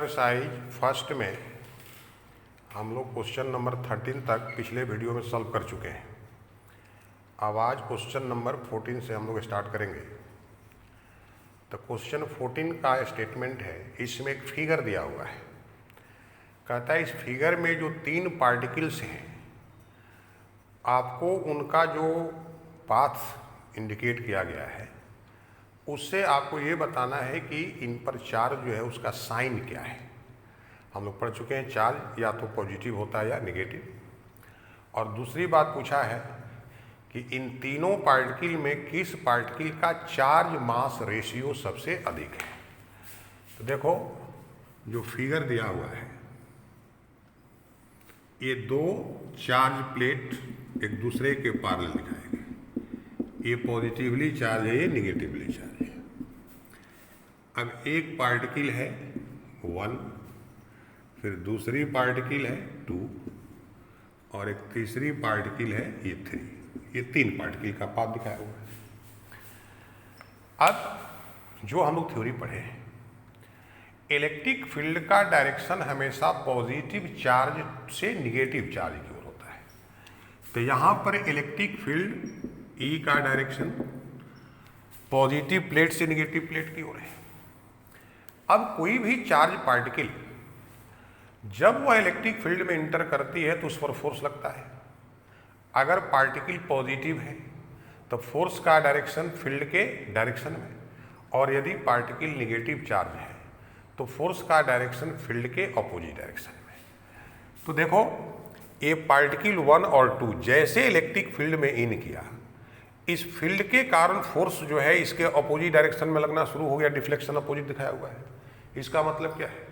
Exercise first में हम लोग क्वेश्चन नंबर 13 तक पिछले वीडियो में सॉल्व कर चुके हैं। अब आज क्वेश्चन नंबर 14 से हम लोग स्टार्ट करेंगे। तो क्वेश्चन 14 का स्टेटमेंट है, इसमें एक फिगर दिया हुआ है। कहता है इस फिगर में जो 3 पार्टिकल्स हैं आपको उनका जो पाथ इंडिकेट किया गया है उससे आपको ये बताना है कि इन पर चार्ज जो है उसका साइन क्या है। हम लोग पढ़ चुके हैं चार्ज या तो पॉजिटिव होता है या नेगेटिव। और दूसरी बात पूछा है कि इन तीनों पार्टिकल में किस पार्टिकल का चार्ज मास रेशियो सबसे अधिक है। तो देखो जो फिगर दिया हुआ है, ये 2 चार्ज प्लेट एक दूसरे के पैरेलल दिखाए गए। ये पॉजिटिवली चार्ज है, ये निगेटिवली चार्ज है। अब एक पार्टिकल है 1, फिर दूसरी पार्टिकल है 2 और एक तीसरी पार्टिकल है ये 3। ये 3 पार्टिकल का पाथ दिखाया हुआ है। अब जो हम लोग थ्योरी पढ़े हैं, इलेक्ट्रिक फील्ड का डायरेक्शन हमेशा पॉजिटिव चार्ज से निगेटिव चार्ज की ओर होता है। तो यहाँ पर इलेक्ट्रिक फील्ड ई का डायरेक्शन पॉजिटिव प्लेट से निगेटिव प्लेट की ओर है। अब कोई भी चार्ज पार्टिकल जब वह इलेक्ट्रिक फील्ड में इंटर करती है तो उस पर फोर्स लगता है। अगर पार्टिकल पॉजिटिव है तो फोर्स का डायरेक्शन फील्ड के डायरेक्शन में, और यदि पार्टिकल निगेटिव चार्ज है तो फोर्स का डायरेक्शन फील्ड के अपोजिट डायरेक्शन में। तो देखो ये पार्टिकल 1 और 2 जैसे इलेक्ट्रिक फील्ड में इन किया, इस फील्ड के कारण फोर्स जो है इसके अपोजिट डायरेक्शन में लगना शुरू हो गया। डिफ्लेक्शन अपोजिट दिखाया हुआ है। इसका मतलब क्या है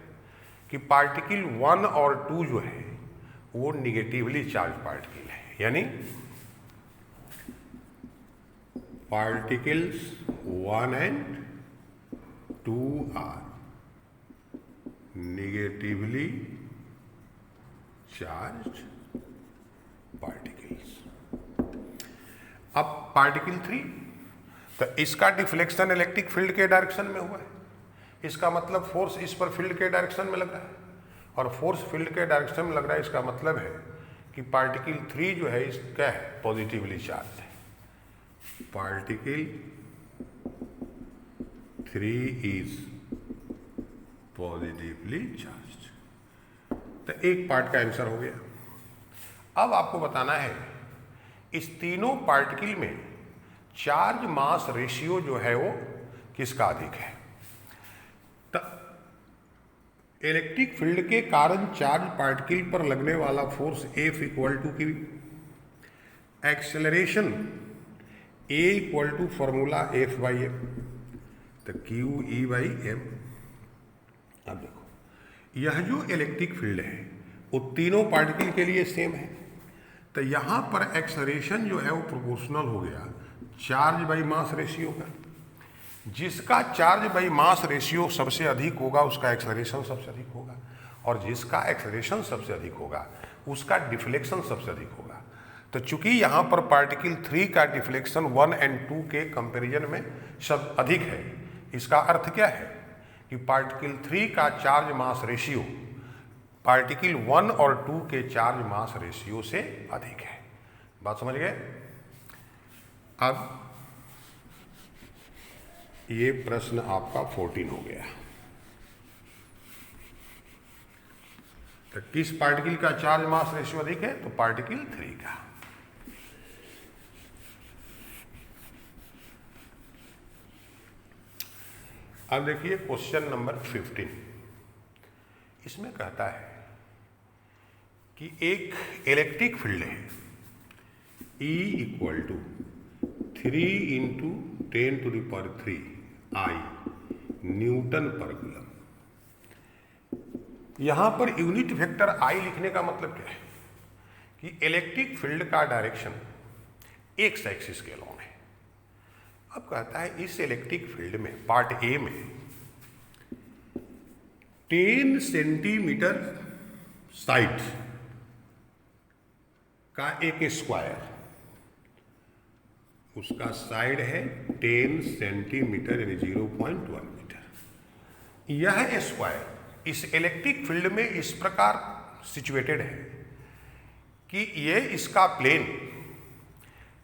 कि पार्टिकल 1 और 2 जो है वो निगेटिवली चार्ज पार्टिकल है, यानी particles 1 and 2 are negatively charged particles. अब पार्टिकल 3, तो इसका डिफ्लेक्शन इलेक्ट्रिक फील्ड के डायरेक्शन में हुआ है। इसका मतलब फोर्स इस पर फील्ड के डायरेक्शन में लग रहा है, और फोर्स फील्ड के डायरेक्शन में लग रहा है। इसका मतलब है कि पार्टिकल 3 जो है इस क्या है, पॉजिटिवली चार्ज है। Particle 3 is positively charge. तो एक पार्ट का आंसर हो गया। अब आपको बताना है इस तीनों पार्टिकल में चार्ज मास रेशियो जो है वो किसका अधिक है। तो इलेक्ट्रिक फील्ड के कारण चार्ज पार्टिकल पर लगने वाला फोर्स F इक्वल टू की acceleration A equal to formula F/m, तो QE/m। अब देखो यह जो इलेक्ट्रिक फील्ड है वो तीनों पार्टिकल के लिए सेम है। तो यहाँ पर एक्सेलरेशन जो है वो प्रोपोर्शनल हो गया चार्ज बाई मास रेशियो का। जिसका चार्ज बाई मास रेशियो सबसे अधिक होगा उसका एक्सेलरेशन सबसे अधिक होगा, और जिसका एक्सेलरेशन सबसे अधिक होगा उसका डिफ्लेक्शन सबसे अधिक होगा। तो चूंकि यहाँ पर पार्टिकल 3 का डिफ्लेक्शन 1 एंड 2 के कंपैरिजन में सब अधिक है, इसका अर्थ क्या है कि पार्टिकल 3 का चार्ज मास रेशियो पार्टिकल 1 और 2 के चार्ज मास रेशियो से अधिक है। बात समझ गए। अब ये प्रश्न आपका 14 हो गया। तो किस पार्टिकल का चार्ज मास रेशियो अधिक है, तो पार्टिकल 3 का। अब देखिए क्वेश्चन नंबर 15। इसमें कहता है कि एक इलेक्ट्रिक फील्ड है E equal to 3 into 10⁻³ I newton पर कूलम। यहां पर यूनिट वेक्टर I लिखने का मतलब क्या है कि इलेक्ट्रिक फील्ड का डायरेक्शन एक्स एक्सिस के अलॉन्ग है। अब कहता है इस इलेक्ट्रिक फील्ड में पार्ट ए में 10 सेंटीमीटर साइड का एक स्क्वायर, उसका साइड है 10 सेंटीमीटर यानी 0.1 मीटर। यह स्क्वायर इस इलेक्ट्रिक फील्ड में इस प्रकार सिचुएटेड है कि ये इसका प्लेन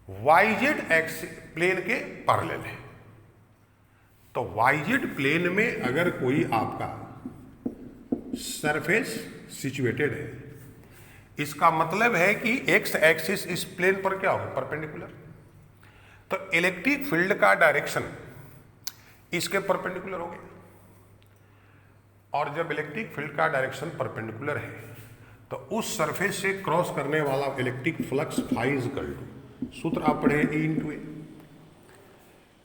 YZ एक्सिस प्लेन के पैरेलल है। तो YZ प्लेन में अगर कोई आपका सरफेस सिचुएटेड है, इसका मतलब है कि X एक्सिस इस प्लेन पर क्या होगा, परपेंडिकुलर। तो इलेक्ट्रिक फील्ड का डायरेक्शन इसके परपेंडिकुलर हो गया। और जब इलेक्ट्रिक फील्ड का डायरेक्शन परपेंडिकुलर है तो उस सरफेस से क्रॉस करने वाला electric flux phi is equal to, सूत्र आप पढ़े E इंटू ए।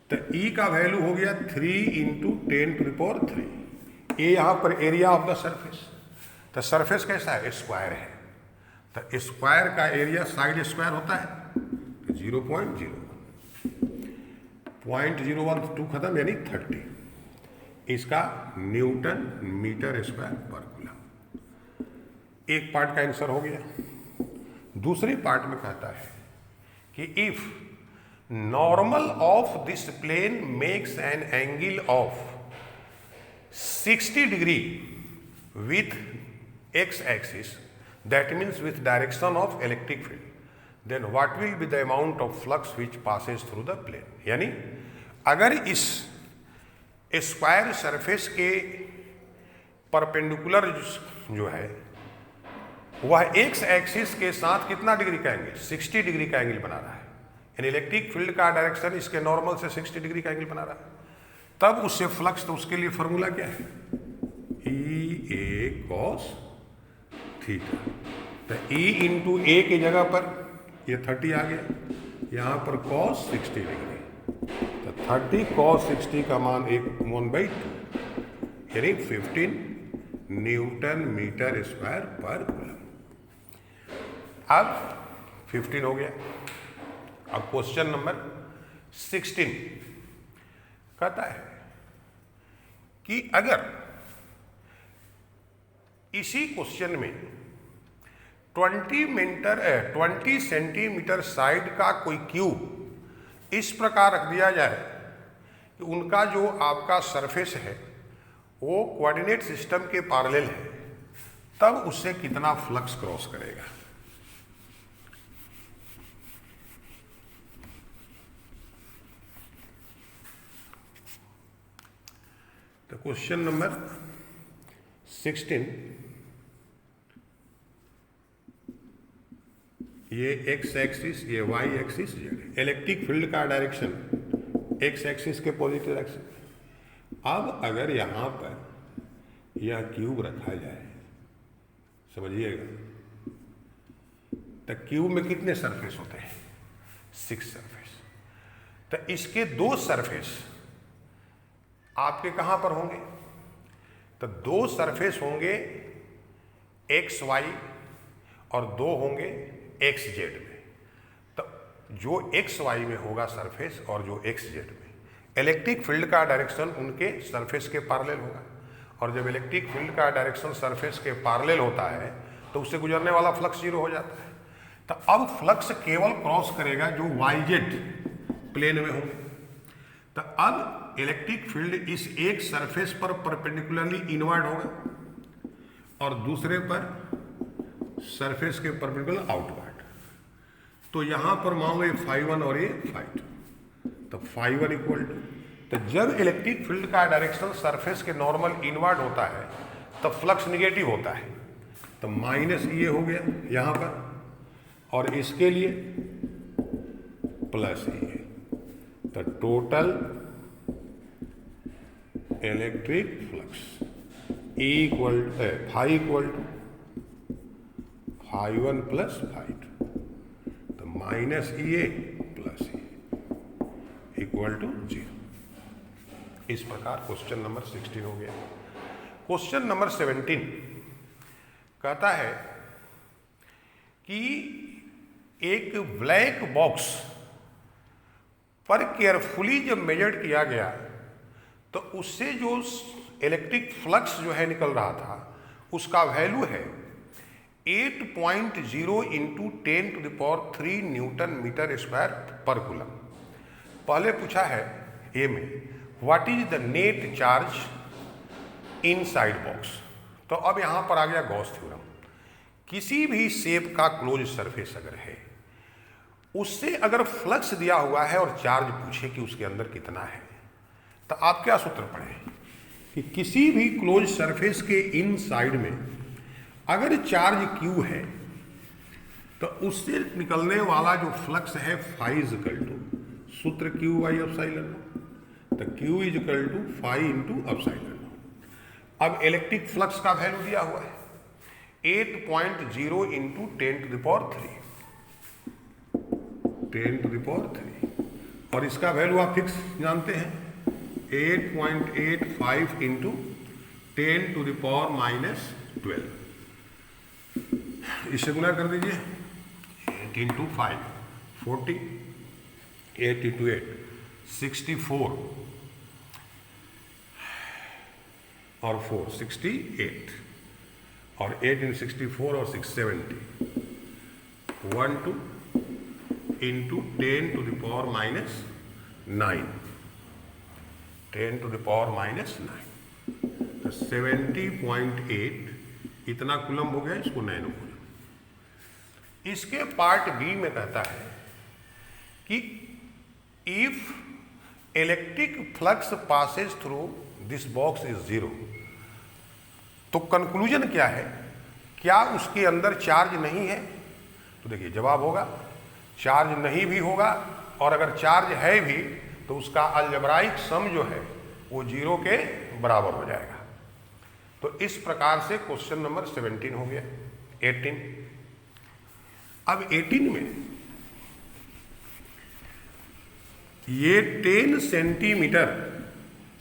तो E का वैल्यू हो गया 3 इंटू 10⁻3। ए यहाँ पर एरिया ऑफ द सरफेस। तो सरफेस कैसा है, स्क्वायर है। तो स्क्वायर का एरिया साइड स्क्वायर होता है, तो 0.01 0.012 खत्म, यानी 30। इसका न्यूटन मीटर स्क्वायर पर कूलम। एक पार्ट का आंसर हो गया। दूसरे पार्ट में कहता है कि if normal of this plane makes an angle of 60 degree with X axis, that means with direction of electric field, then what will be the amount of flux which passes through the plane. यानी अगर इस square surface के perpendicular जो है वह X axis के साथ कितना डिग्री का एंगल, 60 डिग्री का एंगल बना रहा है। यानी इलेक्ट्रिक फील्ड का डायरेक्शन इसके नॉर्मल से 60 डिग्री का एंगल बना रहा है, तब उससे फ्लक्स, तो उसके लिए फॉर्मूला क्या है, EA cos थीटा। तो E इंटू ए की जगह पर ये 30 आ गया, यहाँ पर cos 60 डिग्री। तो 30 cos 60 का मान 1/2 यानी 15 न्यूटन मीटर स्क्वायर पर कूलम। अब 15 हो गया। अब क्वेश्चन नंबर 16 कहता है कि अगर इसी क्वेश्चन में 20 सेंटीमीटर साइड का कोई क्यूब इस प्रकार रख दिया जाए कि उनका जो आपका सरफेस है वो कोऑर्डिनेट सिस्टम के पैरेलल है, तब उससे कितना फ्लक्स क्रॉस करेगा। तो क्वेश्चन नंबर 16, ये X एक्सिस, ये Y एक्सिस, इलेक्ट्रिक फील्ड का डायरेक्शन X एक्सिस के पॉजिटिव डायरेक्शन। अब अगर यहाँ पर यह क्यूब रखा जाए, समझिएगा, तो क्यूब में कितने सरफेस होते हैं, 6 सरफेस। तो इसके 2 सरफेस आपके कहाँ पर होंगे, तो 2 सरफेस होंगे XY और 2 होंगे XZ में। तो जो XY में होगा सरफेस और जो XZ में, इलेक्ट्रिक फील्ड का डायरेक्शन उनके सरफेस के पैरेलल होगा। और जब इलेक्ट्रिक फील्ड का डायरेक्शन सरफेस के पैरेलल होता है तो उससे गुजरने वाला फ्लक्स 0 हो जाता है। तो अब फ्लक्स केवल क्रॉस करेगा जो YZ प्लेन में होंगे। तो अब इलेक्ट्रिक फील्ड इस एक सरफेस पर परपेंडिकुलरली इनवर्ड होगा और दूसरे पर सरफेस के परपेंडिकुलर आउटवर्ड। तो यहां पर मान लो ये φ1 और ये φ2, तो φ1 इक्वल टू, तो जब इलेक्ट्रिक फील्ड का डायरेक्शन सरफेस के नॉर्मल इनवर्ड होता है तब फ्लक्स निगेटिव होता है, तो माइनस ये हो गया यहां पर, और इसके लिए प्लस ये। तो total electric flux E equal to φ1 plus φ2, तो माइनस ये प्लस ये इक्वल टू 0। इस प्रकार क्वेश्चन नंबर 16 हो गया। क्वेश्चन नंबर 17 कहता है कि एक ब्लैक बॉक्स पर केयरफुली जब मेजर किया गया तो उससे जो इलेक्ट्रिक फ्लक्स जो है निकल रहा था उसका वैल्यू है 8.0 इंटू 10⁻³ न्यूटन मीटर स्क्वायर पर कूलम। पहले पूछा है ए में what is the net charge inside box. तो अब यहाँ पर आ गया गॉस थ्योरम। किसी भी शेप का क्लोज सरफेस अगर है, उससे अगर फ्लक्स दिया हुआ है और चार्ज पूछे कि उसके अंदर कितना है, तो आप क्या सूत्र पढ़ें कि किसी भी क्लोज सरफेस के इन साइड में अगर चार्ज Q है तो उससे निकलने वाला जो फ्लक्स है फाई इज इक्वल टू सूत्र Q बाई एप्सिलॉन नॉट, तो Q is equal to phi into epsilon naught. अब इलेक्ट्रिक फ्लक्स का वैल्यू दिया हुआ है 8.0 इंटू 10 टू द पावर 3 और इसका वैल्यू आप फिक्स जानते हैं 8.85 इंटू 10 टू द पावर -12। इससे गुणा कर दीजिए 8 इंटू 5 40, 8 इंटू 8 64 और 4 68 और 8 इंटू 64 और 670 12 into 10 to the power -9 10 to the power -9 तो 70.8 इतना कूलम हो गया, इसको नैनो कूलम। इसके पार्ट बी में कहता है कि if electric flux passes through this box is 0, तो कंक्लूजन क्या है, क्या उसके अंदर चार्ज नहीं है? तो देखिए जवाब होगा चार्ज नहीं भी होगा, और अगर चार्ज है भी तो उसका अलजेब्राइक सम जो है वो 0 के बराबर हो जाएगा। तो इस प्रकार से क्वेश्चन नंबर 17 हो गया। 18, अब 18 में ये 10 सेंटीमीटर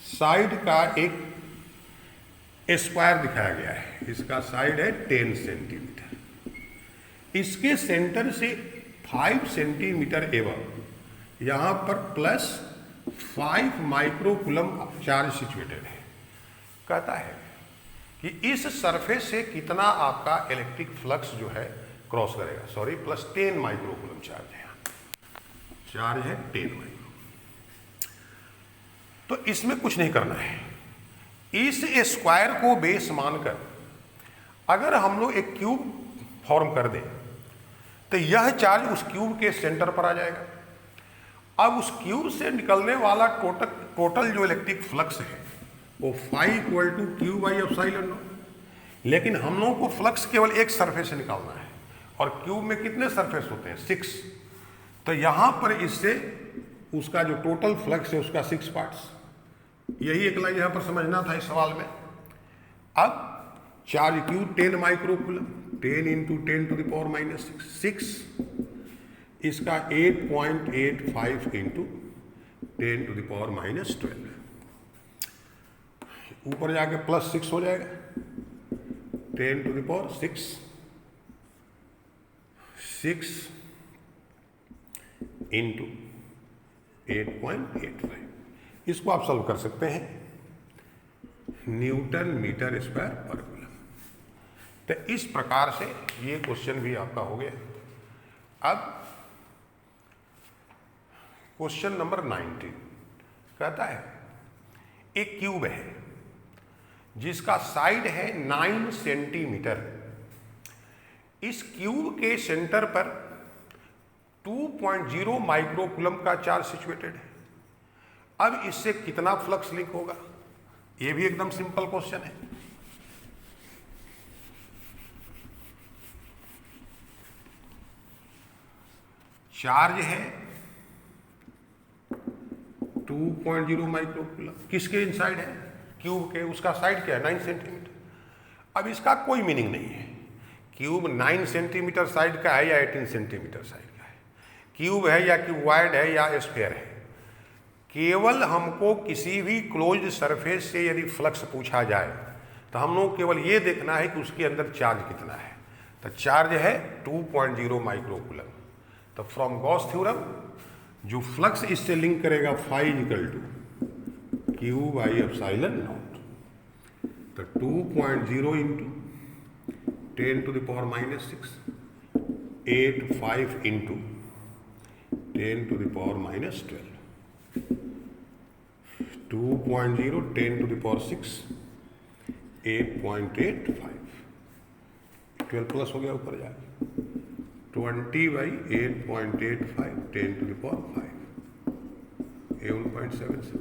साइड का एक स्क्वायर दिखाया गया है, इसका साइड है 10 सेंटीमीटर, इसके सेंटर से 5 सेंटीमीटर एवं यहां पर +5 माइक्रोकूलम चार्ज सिचुएटेड है। कहता है कि इस सरफेस से कितना आपका इलेक्ट्रिक फ्लक्स जो है क्रॉस करेगा, सॉरी +10 माइक्रोकूलम चार्ज है, चार्ज है 10 माइक्रो। तो इसमें कुछ नहीं करना है, इस स्क्वायर को बेस मानकर अगर हम लोग एक क्यूब फॉर्म कर दें तो यह चार्ज उस क्यूब के सेंटर पर आ जाएगा। अब उस क्यूब से निकलने वाला टोटल जो इलेक्ट्रिक फ्लक्स है वो phi equal to Q by epsilon naught. लेकिन हम लोगों को फ्लक्स केवल एक सरफेस से निकालना है, और क्यूब में कितने सरफेस होते हैं? 6। तो यहाँ पर इससे उसका जो टोटल फ्लक्स है उसका 6 पार्ट्स, यही एक लाइन यहाँ पर समझना था इस सवाल में। अब charge Q 10 microcoulomb, 10 into 10 to the power -6, इसका 8.85 इंटू 10 टू द पावर -12, ऊपर जाके +6 हो जाएगा, 10 टू द पावर 6 इंटू 8.85। इसको आप सॉल्व कर सकते हैं न्यूटन मीटर स्क्वायर पर कूलम। तो इस प्रकार से ये क्वेश्चन भी आपका हो गया। अब क्वेश्चन नंबर 19 कहता है एक क्यूब है जिसका साइड है 9 सेंटीमीटर, इस क्यूब के सेंटर पर 2.0 माइक्रोकूलम का चार्ज सिचुएटेड है। अब इससे कितना फ्लक्स लिंक होगा? यह भी एकदम सिंपल क्वेश्चन है। चार्ज है 2.0 माइक्रोकूलम, किसके इनसाइड है? क्यूब के। उसका साइड क्या है? 9 सेंटीमीटर। अब इसका कोई मीनिंग नहीं है क्यूब 9 सेंटीमीटर साइड का है या 18 सेंटीमीटर साइड का है, क्यूब है या क्यूबॉइड है या स्फीयर है। केवल हमको किसी भी क्लोज्ड सरफेस से यदि फ्लक्स पूछा जाए तो हम लोग केवल ये देखना है कि उसके अंदर चार्ज कितना है। तो चार्ज है 2.0 माइक्रोकूलम। तो फ्रॉम गॉस थ्योरम जो फ्लक्स इससे लिंक करेगा phi equal to Q by epsilon naught. तो 2.0 into 10 to the power -6, 85 into 10 to the power -12, 2.0 10 to the power 6, 8.85, 12 plus हो गया ऊपर जाके 20/8.85 10⁵ ये 1.77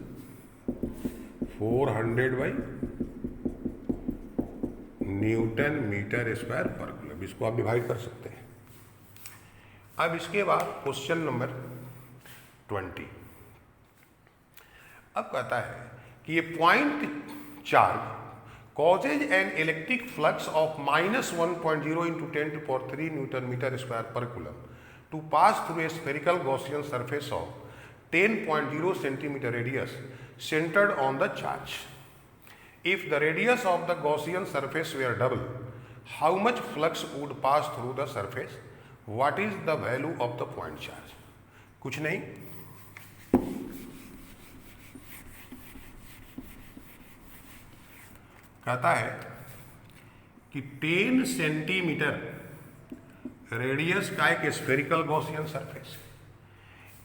400/Nm²/कूलम। इसको आप डिवाइड कर सकते हैं। अब इसके बाद क्वेश्चन नंबर 20। अब कहता है कि ये point charge causes an electric flux of -1.0 × 10⁻³ Nm²/कूलम to pass through a spherical Gaussian surface of 10.0 cm radius centered on the charge. If the radius of the Gaussian surface were double, how much flux would pass through the surface? What is the value of the point charge? कुछ नहीं, कहता है कि 10 centimetre radius का एक spherical Gaussian surface,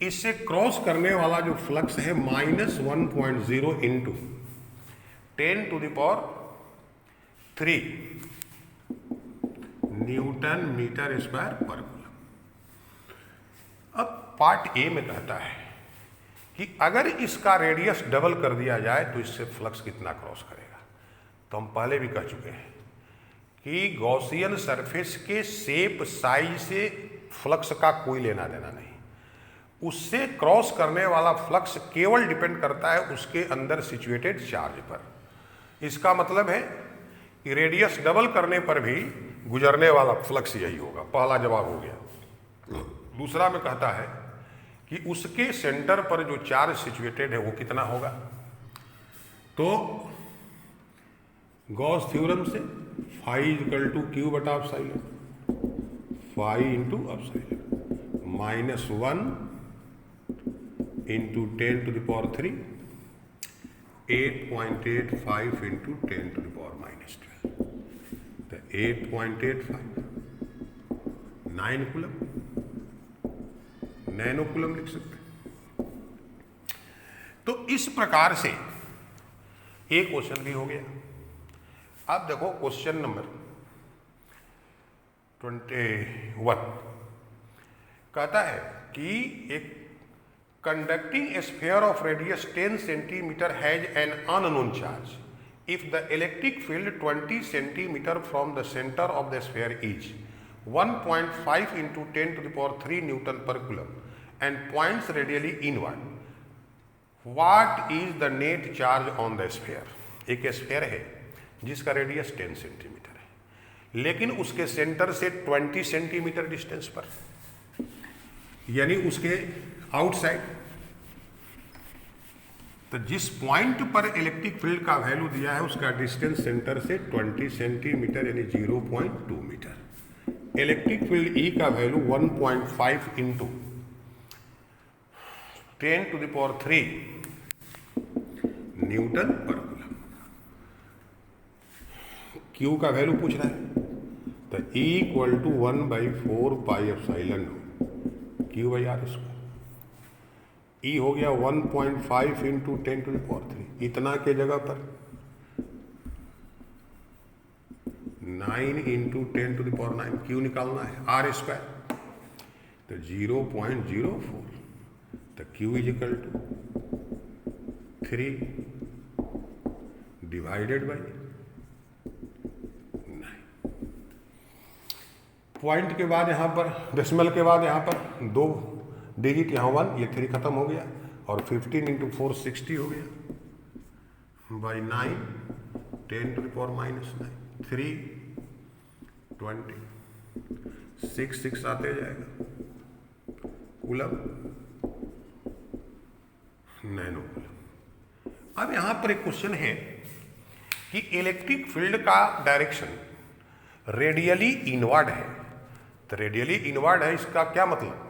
इससे cross करने वाला जो फ्लक्स है -1.0 इंटू 10⁻³ Nm²/कूलम। अब पार्ट ए में कहता है कि अगर इसका रेडियस डबल कर दिया जाए तो इससे फ्लक्स कितना क्रॉस करेगा। तो हम पहले भी कह चुके हैं कि गॉसियन सरफेस के शेप साइज से फ्लक्स का कोई लेना देना नहीं, उससे क्रॉस करने वाला फ्लक्स केवल डिपेंड करता है उसके अंदर सिचुएटेड चार्ज पर। इसका मतलब है कि रेडियस डबल करने पर भी गुजरने वाला फ्लक्स यही होगा। पहला जवाब हो गया। दूसरा में कहता है कि उसके सेंटर पर जो चार्ज सिचुएटेड है वो कितना होगा। तो गॉस थ्योरम से phi = Q/ε, phi × ε -1 × 10⁻³ 8.85 × 10⁻⁻12 तो 8.85 9 कूलम, नैनो कूलम लिख सकते हैं। तो इस प्रकार से एक क्वेश्चन भी हो गया। अब देखो क्वेश्चन नंबर 21 कहता है कि एक conducting sphere of radius 10 centimetre has an unknown charge if the electric field 20 centimetre from the centre of the sphere is 1.5 × 10⁻³ N/कूलम and points radially inward, what is the net charge on the sphere. एक sphere है जिसका radius 10 centimetre है, लेकिन उसके centre से 20 centimetre distance पर, यानी उसके आउटसाइड। तो जिस पॉइंट पर इलेक्ट्रिक फील्ड का वैल्यू दिया है उसका डिस्टेंस सेंटर से 20 सेंटीमीटर यानी 0.2 मीटर। इलेक्ट्रिक फील्ड E का वैल्यू 1.5 × 10⁻³ N/कूलम। Q का वैल्यू पूछ रहा है तो E = 1/4πε0 Q/r²। E हो गया 1.5 × 10⁻³ इतना के जगह पर 9 × 10⁻⁹ Q निकालना है r² तो 0.04 तो Q = 3 डिवाइडेड बाई 9। पॉइंट के बाद यहाँ पर डेसिमल के बाद यहाँ पर 2 डिजिट, यहाँ 1, ये 3 खत्म हो गया और 15 × 4 60 हो गया बाई 9 10⁻⁻9 3 20 6 आते जाएगा कूलम नैनो कूलम। अब यहाँ पर एक क्वेश्चन है कि इलेक्ट्रिक फील्ड का डायरेक्शन रेडियली इनवर्ड है। तो रेडियली इनवर्ड है, इसका क्या मतलब,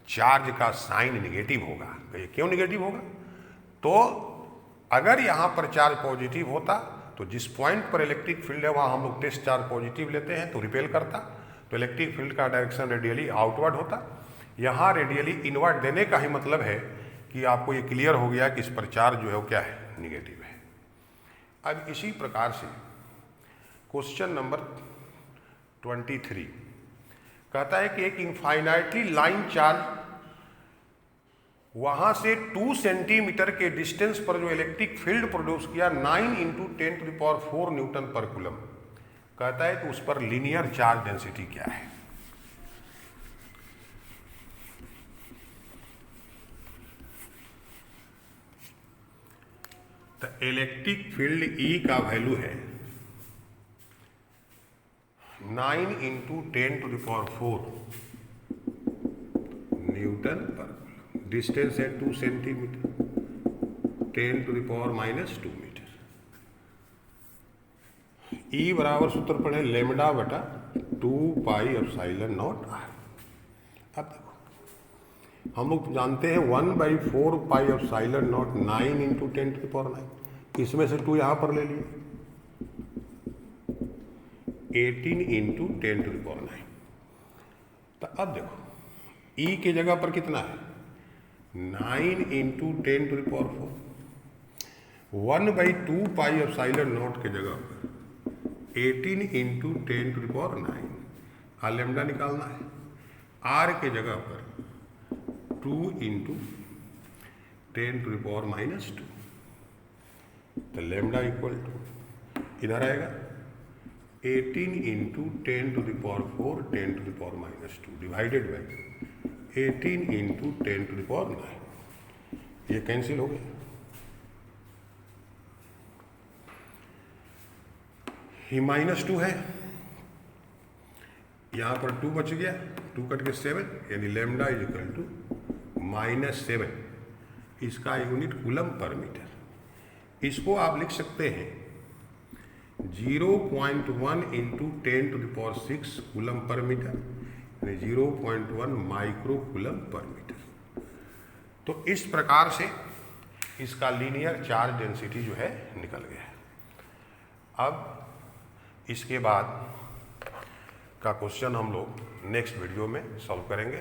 चार्ज का साइन निगेटिव होगा। कहिए क्यों निगेटिव होगा। तो अगर यहाँ पर चार्ज पॉजिटिव होता तो जिस पॉइंट पर इलेक्ट्रिक फील्ड है वहाँ हम लोग टेस्ट चार्ज पॉजिटिव लेते हैं तो रिपेल करता, तो इलेक्ट्रिक फील्ड का डायरेक्शन रेडियली आउटवर्ड होता। यहाँ रेडियली इनवर्ड देने का ही मतलब है कि आपको ये क्लियर हो गया कि इस पर चार्ज जो है वो क्या है, निगेटिव है। अब इसी प्रकार से क्वेश्चन नंबर 23 कहता है कि एक इनफाइनाइटली लाइन चार्ज वहां से 2 सेंटीमीटर के डिस्टेंस पर जो इलेक्ट्रिक फील्ड प्रोड्यूस किया 9 × 10⁴ न्यूटन पर कूलम, कहता है कि उस पर लीनियर चार्ज डेंसिटी क्या है। तो इलेक्ट्रिक फील्ड E का वैल्यू है 9 × 10⁴ न्यूटन पर, डिस्टेंस है 2 सेंटीमीटर, 10⁻⁻2 मीटर। E बराबर सूत्र पढ़े लेमडा बटा 2πε0r। अब देखो हम लोग जानते हैं 1/4πε0 9 × 10⁹, इसमें से 2 यहां पर ले लिए, 18 × 10⁹। तो अब देखो E की जगह पर कितना है 9 × 10⁴, 1/2πε0 के जगह पर 18 × 10⁹। हाँ लेमडा निकालना है, R के जगह पर 2 × 10⁻²। तो लेमडा इक्वल टू इधर आएगा 18 × 10⁴ 10⁻² डिवाइडेड बाई 18 × 10⁹। ये कैंसिल हो गया, ये -2 है, यहां पर 2 बच गया, 2 कट के 7, यानी लेमडा इज इक्वल टू -7। इसका यूनिट कूलम पर मीटर। इसको आप लिख सकते हैं 0.1 × 10⁶ कूलम पर मीटर, यानी 0.1 माइक्रो कूलम पर मीटर। तो इस प्रकार से इसका लीनियर चार्ज डेंसिटी जो है निकल गया है। अब इसके बाद का क्वेश्चन हम लोग नेक्स्ट वीडियो में सॉल्व करेंगे।